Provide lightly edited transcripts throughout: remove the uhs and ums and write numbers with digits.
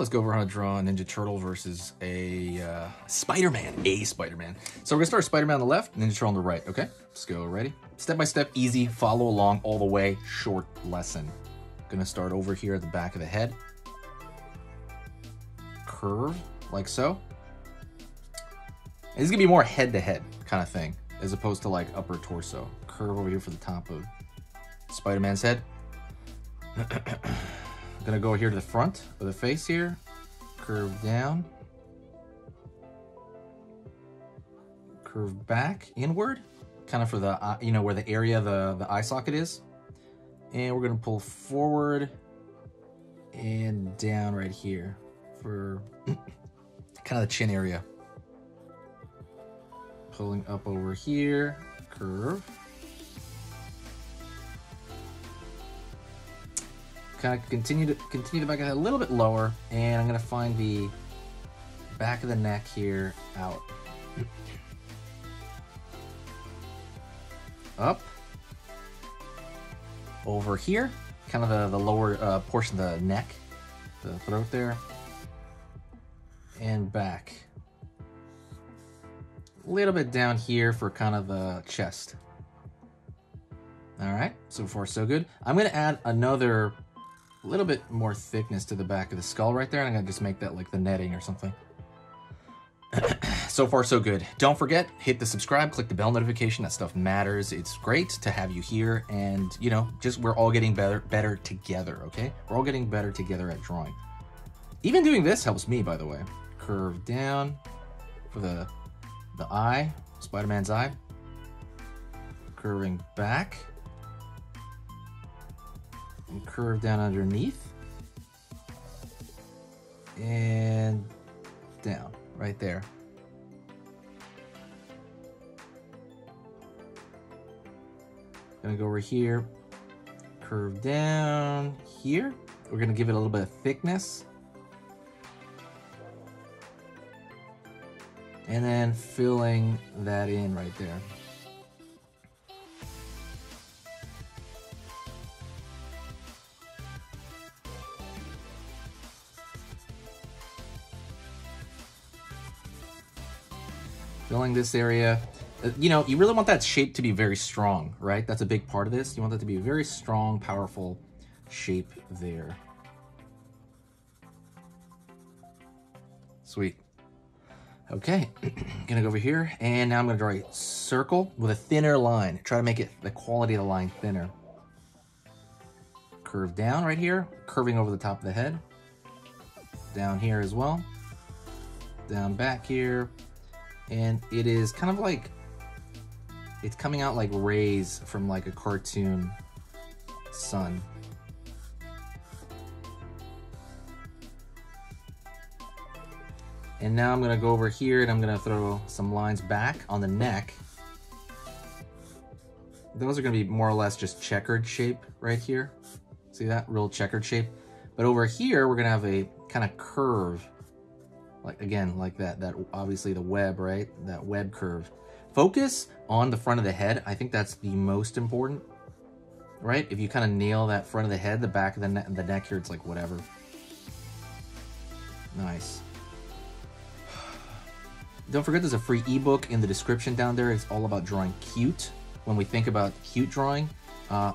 let's go over how to draw a Ninja Turtle versus a Spider-Man. So we're gonna start Spider-Man on the left, Ninja Turtle on the right, okay? Let's go, ready? Step by step, easy, follow along all the way, short lesson. Gonna start over here at the back of the head. Curve, like so. And this is gonna be more head-to-head kind of thing, as opposed to like upper torso. Curve over here for the top of Spider-Man's head. Gonna go here to the front of the face here, curve down, curve back inward, kind of for the, you know, where the area the eye socket is. And we're gonna pull forward and down right here for kind of the chin area. Pulling up over here, curve. Kind of continue the back of the head a little bit lower, and I'm gonna find the back of the neck here out. Up. Over here, kind of the lower portion of the neck, the throat there. And back. A little bit down here for kind of the chest. All right, so far so good. I'm gonna add another little bit more thickness to the back of the skull right there, and I'm gonna just make that like the netting or something. So far so good. Don't forget, hit the subscribe, click the bell notification. That stuff matters. It's great to have you here, and you know, just we're all getting better together, okay? We're all getting better together at drawing. Even doing this helps me, by the way. Curve down for the eye, Spider-Man's eye. Curving back. And curve down underneath. And down, right there. Gonna go over here, curve down here. We're gonna give it a little bit of thickness. And then filling that in right there. Filling this area. You know, you really want that shape to be very strong, right? That's a big part of this. You want that to be a very strong, powerful shape there. Sweet. Okay, gonna go over here, and now I'm gonna draw a circle with a thinner line. Try to make it the quality of the line thinner. Curve down right here, curving over the top of the head. Down here as well. Down back here. And it is kind of like, it's coming out like rays from like a cartoon sun. And now I'm gonna go over here and I'm gonna throw some lines back on the neck. Those are gonna be more or less just checkered shape right here. See that? Real checkered shape. But over here, we're gonna have a kind of curve. Like, again, like that obviously the web, right? That web curve. Focus on the front of the head. I think that's the most important, right? If you kind of nail that front of the head, the back of the neck here, it's like whatever. Nice. Don't forget, there's a free ebook in the description down there. It's all about drawing cute. When we think about cute drawing,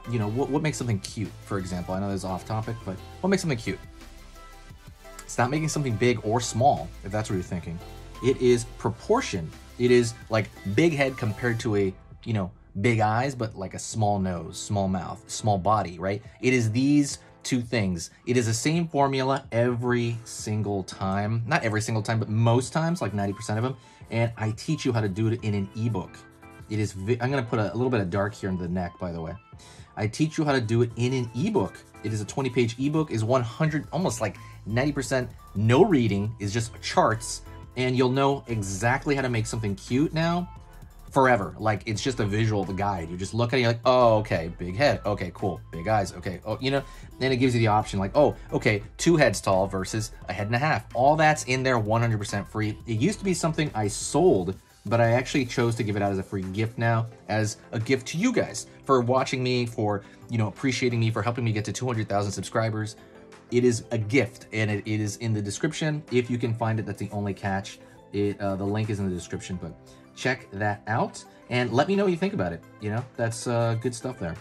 you know, what makes something cute, for example? I know this is off topic, but what makes something cute? It's not making something big or small, if that's what you're thinking. It is proportion. It is like big head compared to a, you know, big eyes, but like a small nose, small mouth, small body, right? It is these two things. It is the same formula every single time. Not every single time, but most times, like 90% of them. And I teach you how to do it in an ebook. It is, I'm gonna put a little bit of dark here in the neck, by the way. I teach you how to do it in an ebook. It is a 20-page ebook, is 100, almost like 90% no reading, is just charts, and you'll know exactly how to make something cute now forever. Like, it's just a visual guide. You just look at it, you're like, oh, okay, big head, okay, cool, big eyes, okay, oh, you know, then it gives you the option like, oh, okay, 2 heads tall versus a head and a half. All that's in there 100% free. It used to be something I sold, but I actually chose to give it out as a free gift now, as a gift to you guys for watching me, for, you know, appreciating me, for helping me get to 200,000 subscribers. it is a gift, and it is in the description. If you can find it, that's the only catch. The link is in the description, but check that out and let me know what you think about it. You know, that's good stuff there.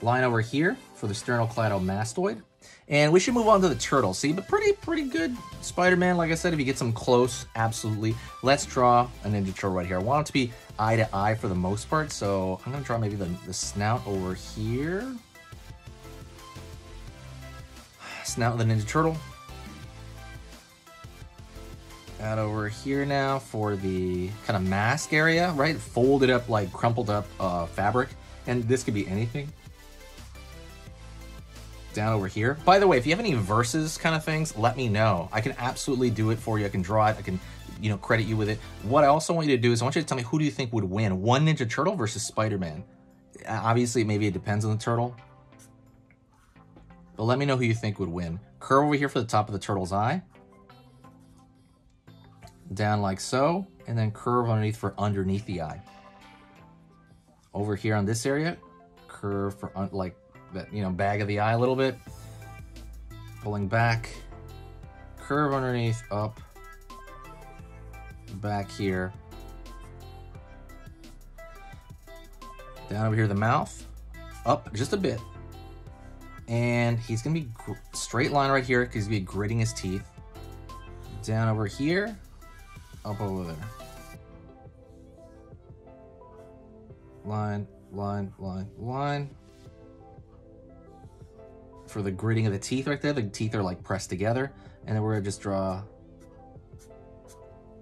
Line over here for the sternocleidomastoid. And we should move on to the turtle. See, but pretty good Spider-Man. Like I said, if you get some close, absolutely. Let's draw a Ninja Turtle right here. I want it to be eye to eye for the most part, so I'm gonna draw maybe the snout over here. Snout of the Ninja Turtle. Out over here now for the kind of mask area, right? Folded up, like crumpled up fabric. And this could be anything. Down over here. By the way, if you have any verses kind of things, let me know. I can absolutely do it for you. I can draw it. I can, you know, credit you with it. What I also want you to do is I want you to tell me, who do you think would win? One Ninja Turtle versus Spider-Man? Obviously, maybe it depends on the turtle. But let me know who you think would win. Curve over here for the top of the turtle's eye. Down like so. And then curve underneath for underneath the eye. Over here on this area, curve for like that, you know, bag of the eye a little bit. Pulling back. Curve underneath, up. Back here. Down over here, the mouth. Up just a bit. And he's going to be straight line right here because he's going to be gritting his teeth. Down over here. Up over there. Line, line, line, line. For the gritting of the teeth right there, the teeth are like pressed together. And then we're going to just draw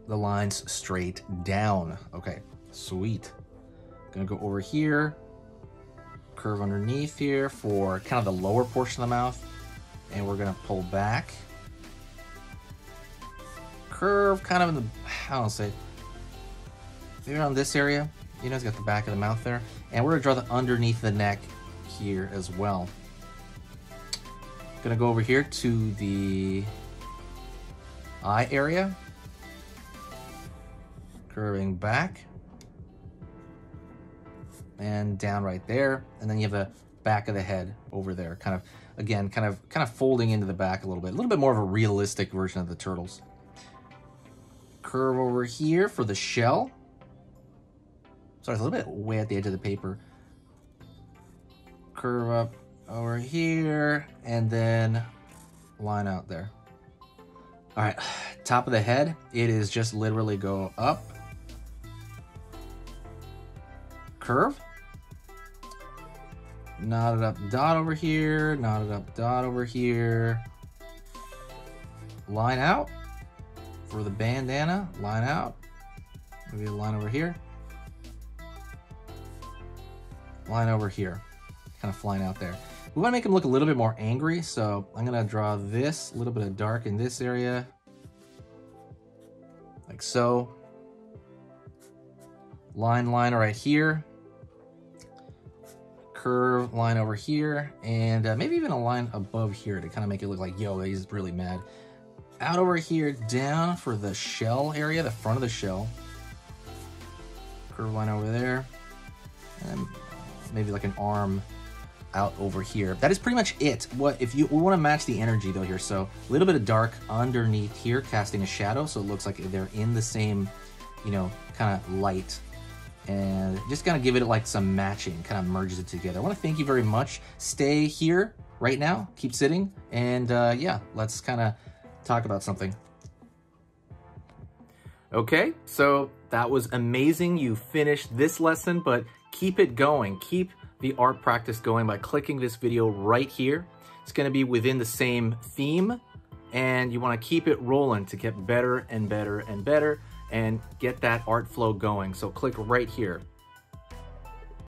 the lines straight down. Okay, sweet. Gonna go over here. Curve underneath here for kind of the lower portion of the mouth. And we're gonna pull back. Curve kind of in the, I don't say, maybe around this area. You know, it's got the back of the mouth there. And we're gonna draw the underneath the neck here as well. Gonna go over here to the eye area. Curving back. And down right there. And then you have the back of the head over there. Kind of, again, kind of folding into the back a little bit more of a realistic version of the turtles. Curve over here for the shell. Sorry, it's a little bit way at the edge of the paper. Curve up over here, and then line out there. All right, top of the head, it is just literally go up, curve, knotted up dot over here, knotted up dot over here, line out for the bandana, line out, maybe a line over here, line over here, kind of flying out there. We want to make him look a little bit more angry, so I'm going to draw this, a little bit of dark in this area, like so. Line right here. Curve line over here, and maybe even a line above here to kind of make it look like, yo, he's really mad. Out over here, down for the shell area, the front of the shell. Curve line over there, and maybe like an arm out over here. That is pretty much it. What if we want to match the energy though here, so a little bit of dark underneath here, casting a shadow so it looks like they're in the same, you know, kind of light, and just kind of give it like some matching, kind of merges it together. I want to thank you very much. Stay here right now, keep sitting, and yeah, let's kind of talk about something. Okay, so that was amazing. You finished this lesson, but keep it going. Keep the art practice going by clicking this video right here. It's going to be within the same theme, and you want to keep it rolling to get better and better and better and get that art flow going. So click right here.